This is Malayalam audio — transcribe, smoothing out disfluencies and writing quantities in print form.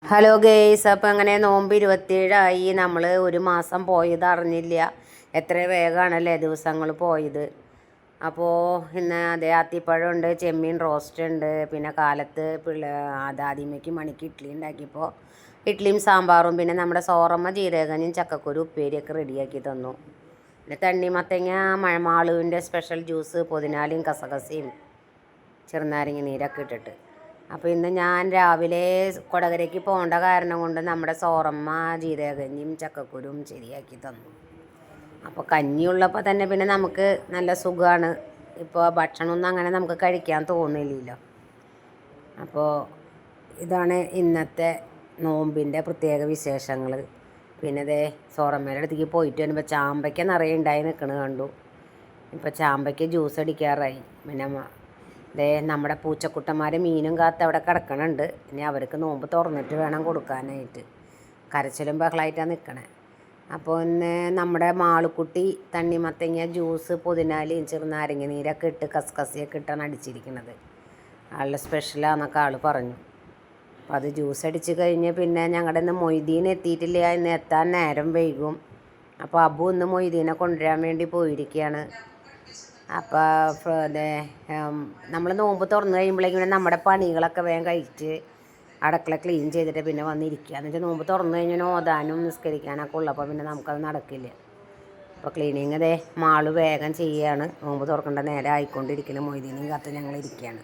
ഹലോ ഗേയ്സ്, അപ്പോൾ അങ്ങനെ നോമ്പ് 27 നമ്മൾ ഒരു മാസം പോയത് അറിഞ്ഞില്ല. എത്ര വേഗമാണല്ലേ ദിവസങ്ങൾ പോയത്. അപ്പോൾ ഇന്ന് അതേ അത്തിപ്പഴമുണ്ട്, ചെമ്മീൻ റോസ്റ്റ് ഉണ്ട്, പിന്നെ കാലത്ത് ആദ്യമേക്ക് മണിക്ക് ഇഡ്ഡലി ഉണ്ടാക്കിയപ്പോൾ ഇഡ്ഡലിയും സാമ്പാറും, പിന്നെ നമ്മുടെ സോറമ്മ ജീരകഞ്ഞും ചക്കക്കുരു ഉപ്പേരിയൊക്കെ റെഡിയാക്കി തന്നു. പിന്നെ തണ്ണിമത്തങ്ങ മാളുവിൻ്റെ സ്പെഷ്യൽ ജ്യൂസ്, പുതിനാലയും കസകസയും ചെറുനാരങ്ങ നീരൊക്കെ ഇട്ടിട്ട്. അപ്പോൾ ഇന്ന് ഞാൻ രാവിലെ കൊടകരയ്ക്ക് പോകേണ്ട കാരണം കൊണ്ട് നമ്മുടെ സോറമ്മ ജീരകഞ്ഞിയും ചക്കക്കുരും ശരിയാക്കി തന്നു. അപ്പോൾ കഞ്ഞിയുള്ളപ്പോൾ തന്നെ പിന്നെ നമുക്ക് നല്ല സുഖമാണ്. ഇപ്പോൾ ഭക്ഷണമൊന്നും അങ്ങനെ നമുക്ക് കഴിക്കാൻ തോന്നില്ലല്ലോ. അപ്പോൾ ഇതാണ് ഇന്നത്തെ നോമ്പിൻ്റെ പ്രത്യേക വിശേഷങ്ങൾ. പിന്നെ അതേ സോറമ്മയുടെ അടുത്തേക്ക് പോയിട്ട് വരുമ്പോൾ ചാമ്പയ്ക്ക നിറയെ ഉണ്ടായി നിൽക്കണത് കണ്ടു. ഇപ്പോൾ ചാമ്പയ്ക്ക് ജ്യൂസ് അടിക്കാറായി. പിന്നെ നമ്മുടെ പൂച്ചക്കുട്ടന്മാർ മീനും കാത്ത് അവിടെ കിടക്കണുണ്ട്. ഇനി അവർക്ക് നോമ്പ് തുറന്നിട്ട് വേണം കൊടുക്കാനായിട്ട്. കരച്ചിലും ബഹളമായിട്ടാണ് നിൽക്കണേ. അപ്പോൾ ഇന്ന് നമ്മുടെ മാളുക്കുട്ടി തണ്ണിമത്തങ്ങ ജ്യൂസ് പുതിനാലയും ചെറുനാരങ്ങ നീരൊക്കെ ഇട്ട് കസ്കസിയൊക്കെ ഇട്ടാണ് അടിച്ചിരിക്കുന്നത്. ആളുടെ സ്പെഷ്യലാണെന്നൊക്കെ ആൾ പറഞ്ഞു. അപ്പോൾ അത് ജ്യൂസ് അടിച്ച് കഴിഞ്ഞ് പിന്നെ ഞങ്ങളുടെ ഇന്ന് മൊയ്തീൻ എത്തിയിട്ടില്ല. ഇന്ന് എത്താൻ നേരം വൈകും. അപ്പോൾ അബു ഇന്ന് മൊയ്തീനെ കൊണ്ടുവരാൻ വേണ്ടി പോയിരിക്കുകയാണ്. അപ്പോൾ നമ്മൾ നോമ്പ് തുറന്നു കഴിയുമ്പോഴേക്കും നമ്മുടെ പണികളൊക്കെ വേഗം കഴിച്ച് അടുക്കള ക്ലീൻ ചെയ്തിട്ട് പിന്നെ വന്നിരിക്കുക. എന്ന് വെച്ചാൽ നോമ്പ് തുറന്നു കഴിഞ്ഞാൽ ഓതാനും നിസ്കരിക്കാനൊക്കെ ഉള്ളപ്പോൾ പിന്നെ നമുക്കത് നടക്കില്ല. അപ്പോൾ ക്ലീനിങ് മാള് വേഗം ചെയ്യുകയാണ്. നോമ്പ് തുറക്കേണ്ട നേരം ആയിക്കൊണ്ടിരിക്കുന്ന മൊയ്തീനും കാത്ത് ഞങ്ങൾ ഇരിക്കുകയാണ്.